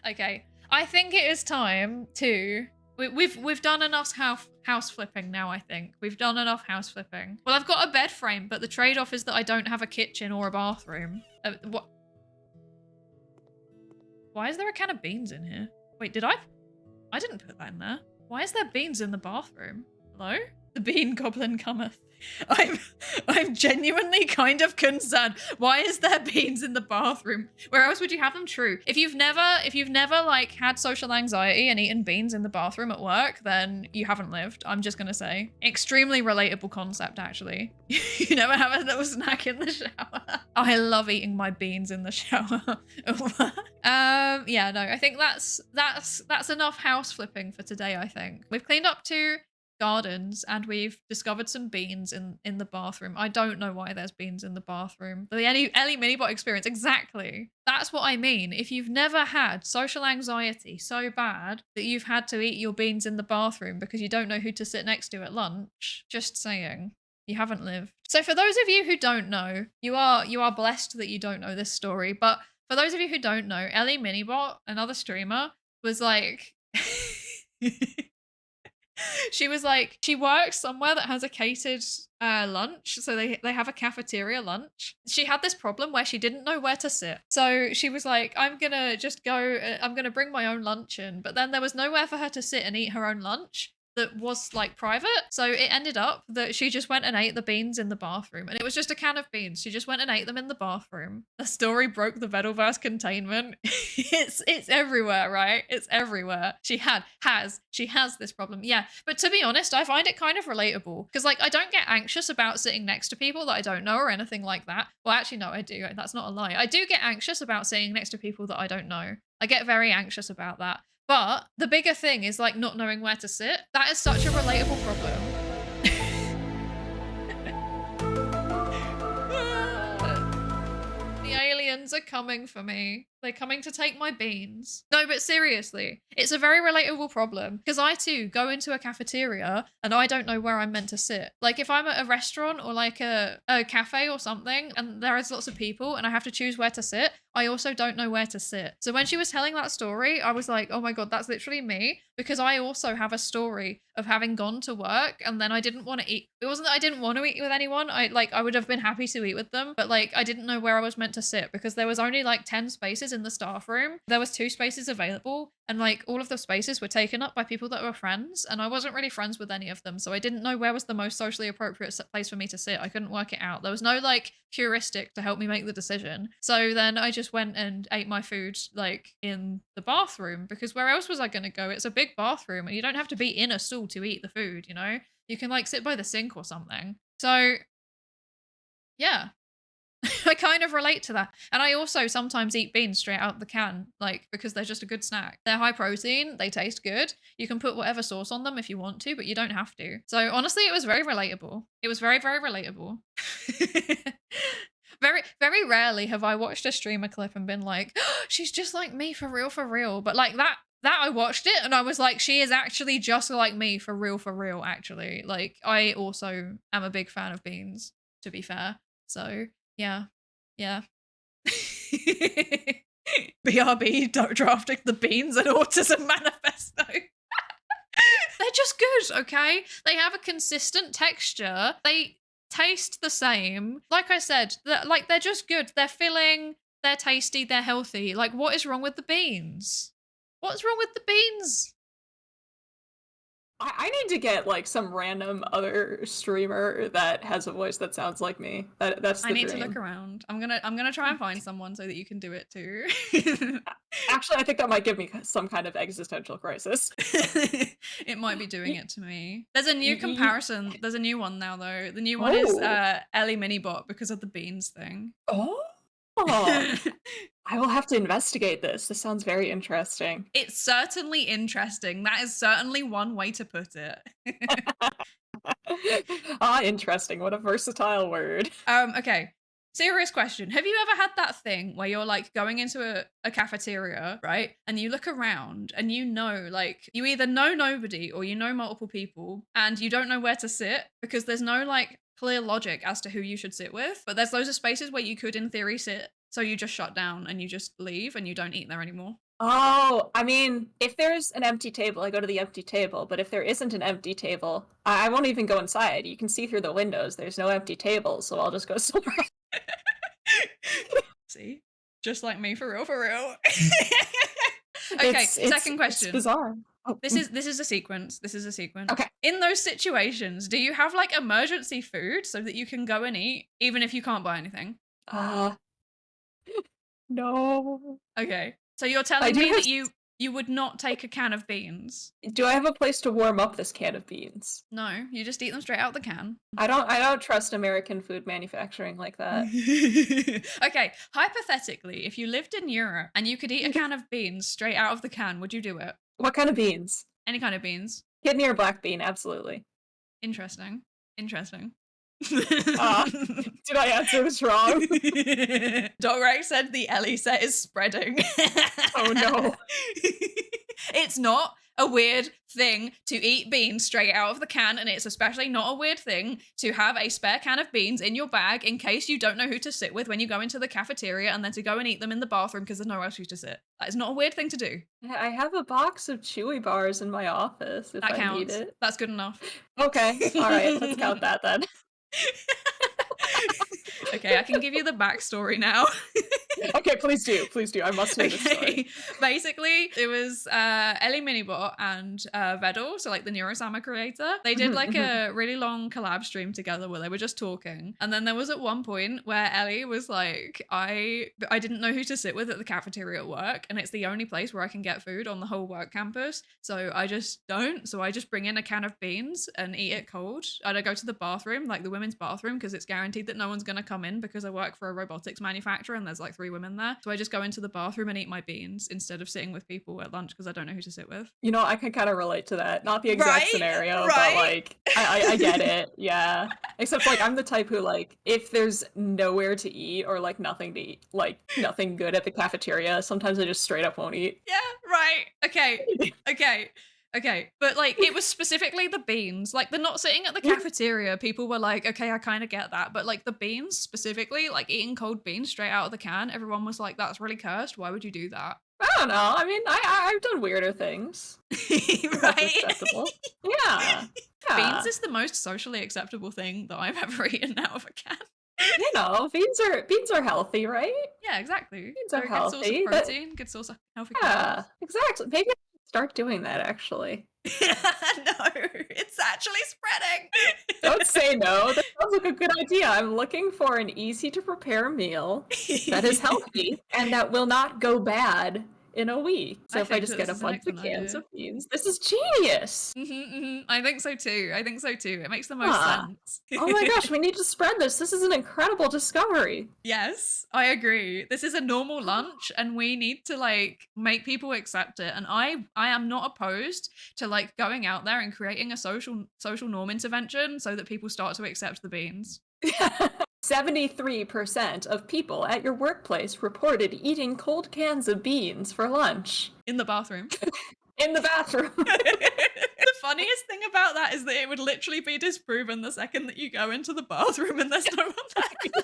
Okay. I think it is time to... We've done enough house flipping now, I think. We've done enough house flipping. Well, I've got a bed frame, but the trade-off is that I don't have a kitchen or a bathroom. What? Why is there a can of beans in here? Wait, did I? I didn't put that in there. Why is there beans in the bathroom? Hello? The bean goblin cometh. I'm genuinely kind of concerned. Why is there beans in the bathroom? Where else would you have them? True. If you've never like had social anxiety and eaten beans in the bathroom at work, then you haven't lived. I'm just gonna say. Extremely relatable concept, actually. You never have a little snack in the shower. Oh, I love eating my beans in the shower. Yeah, no, I think that's enough house flipping for today, I think. We've cleaned up 2 gardens and we've discovered some beans in the bathroom. I don't know why there's beans in the bathroom. The Ellie Minibot experience, exactly. That's what I mean. If you've never had social anxiety so bad that you've had to eat your beans in the bathroom because you don't know who to sit next to at lunch, just saying. You haven't lived. So for those of you who don't know, you are blessed that you don't know this story. But for those of you who don't know, Ellie Minibot, another streamer, was like... She was like, she works somewhere that has a catered lunch. So they have a cafeteria lunch. She had this problem where she didn't know where to sit. So she was like, I'm gonna just go, I'm gonna bring my own lunch in. But then there was nowhere for her to sit and eat her own lunch that was like private. So it ended up that she just went and ate the beans in the bathroom, and it was just a can of beans. She just went and ate them in the bathroom. The story broke the Vedalverse containment. It's everywhere, right? It's everywhere. She has this problem. Yeah. But to be honest, I find it kind of relatable because like I don't get anxious about sitting next to people that I don't know or anything like that. Well, actually, no, I do. That's not a lie. I do get anxious about sitting next to people that I don't know. I get very anxious about that. But the bigger thing is like not knowing where to sit. That is such a relatable problem. The aliens are coming for me. They're coming to take my beans. No, but seriously, it's a very relatable problem because I too go into a cafeteria and I don't know where I'm meant to sit. Like if I'm at a restaurant or like a cafe or something and there is lots of people and I have to choose where to sit, I also don't know where to sit. So when she was telling that story, I was like, oh my God, that's literally me, because I also have a story of having gone to work and then I didn't want to eat. It wasn't that I didn't want to eat with anyone. I would have been happy to eat with them, but like I didn't know where I was meant to sit because there was only like 10 spaces in the staff room. There was 2 spaces available and like all of the spaces were taken up by people that were friends and I wasn't really friends with any of them. So I didn't know where was the most socially appropriate place for me to sit. I couldn't work it out. There was no like heuristic to help me make the decision. So then I just went and ate my food like in the bathroom because where else was I going to go? It's a big bathroom and you don't have to be in a stool to eat the food, you know? You can like sit by the sink or something. So yeah. I kind of relate to that. And I also sometimes eat beans straight out the can, like, because they're just a good snack. They're high protein, they taste good. You can put whatever sauce on them if you want to, but you don't have to. So honestly, it was very relatable. It was very, very relatable. Very, very rarely have I watched a streamer clip and been like, oh, she's just like me for real. But like that I watched it and I was like, she is actually just like me for real, actually. Like I also am a big fan of beans, to be fair. So yeah. BRB drafting the beans and autism manifesto. They're just good, okay? They have a consistent texture. They taste the same. Like I said, they're just good. They're filling, they're tasty, they're healthy. Like what is wrong with the beans? What's wrong with the beans? I need to get like some random other streamer that has a voice that sounds like me. That's the I need dream. to look around. I'm gonna try and find someone so that you can do it too. Actually, I think that might give me some kind of existential crisis. It might be doing it to me. There's a new comparison. There's a new one now though. The new one is Ellie Minibot because of the beans thing. Oh. I will have to investigate this. This sounds very interesting. It's certainly interesting. That is certainly one way to put it. Interesting. What a versatile word. Okay. Serious question. Have you ever had that thing where you're like going into a cafeteria, right? And you look around and you know, like you either know nobody or you know multiple people and you don't know where to sit because there's no like clear logic as to who you should sit with, but there's loads of spaces where you could in theory sit. So you just shut down and you just leave and you don't eat there anymore. Oh, I mean, if there's an empty table, I go to the empty table. But if there isn't an empty table, I won't even go inside. You can see through the windows. There's no empty tables, so I'll just go somewhere else. See? Just like me, for real, for real. Okay, second question. It's bizarre. Oh, This is a sequence. This is a sequence. okay. In those situations, do you have like emergency food so that you can go and eat even if you can't buy anything? No. Okay. So you're telling me that you would not take a can of beans? Do I have a place to warm up this can of beans? No, you just eat them straight out the can. I don't trust American food manufacturing like that. Okay, hypothetically, if you lived in Europe and you could eat a can of beans straight out of the can, would you do it? What kind of beans? Any kind of beans. Kidney or black bean? Absolutely. Interesting. Interesting. Did I answer this wrong? Dog Rex said the Ellie set is spreading. Oh no. It's not a weird thing to eat beans straight out of the can, and it's especially not a weird thing to have a spare can of beans in your bag in case you don't know who to sit with when you go into the cafeteria, and then to go and eat them in the bathroom because there's nowhere else for you to sit. That is not a weird thing to do. I have a box of Chewy bars in my office if That I counts. need it. That's good enough. Okay. All right. Let's count that then. Okay, I can give you the backstory now. Okay, please do. Please do. I must know this story. Basically, it was Ellie Minibot and Vedal, so like the Neurosama creator. They did like a really long collab stream together where they were just talking. And then there was at one point where Ellie was like, I didn't know who to sit with at the cafeteria at work, and it's the only place where I can get food on the whole work campus. So I just don't. So I just bring in a can of beans and eat it cold. And I go to the bathroom, like the women's bathroom, because it's guaranteed that no one's going to come in because I work for a robotics manufacturer and there's like 3 women there. So I just go into the bathroom and eat my beans instead of sitting with people at lunch because I don't know who to sit with. You know, I can kind of relate to that. Not the exact Right? scenario, Right? but like I get it. Yeah. Except like I'm the type who like if there's nowhere to eat or like nothing to eat, like nothing good at the cafeteria, sometimes I just straight up won't eat. Yeah, right. Okay, but like it was specifically the beans, like the not sitting at the cafeteria. People were like, okay, I kind of get that, but like the beans specifically, like eating cold beans straight out of the can, everyone was like, that's really cursed. Why would you do that? I don't know. I mean, I've done weirder things. That's Right? acceptable. Yeah. Beans is the most socially acceptable thing that I've ever eaten out of a can. You know, beans are healthy, right? Yeah, exactly. Beans are They're a good source healthy. of protein, good source of healthy Yeah, carbs. exactly. Maybe I should start doing that actually. No, it's actually spreading. Don't say no. That sounds like a good idea. I'm looking for an easy to prepare meal that is healthy and that will not go bad in a week. So if I think just that get a this is an bunch of excellent cans idea. of beans, this is genius. I think so too. It makes the most Ah. sense. Oh my gosh, we need to spread this. This is an incredible discovery. Yes, I agree. This is a normal lunch and we need to like make people accept it. And I am not opposed to like going out there and creating a social norm intervention so that people start to accept the beans. 73% of people at your workplace reported eating cold cans of beans for lunch In the bathroom. in the bathroom. The funniest thing about that is that it would literally be disproven the second that you go into the bathroom and there's no one there.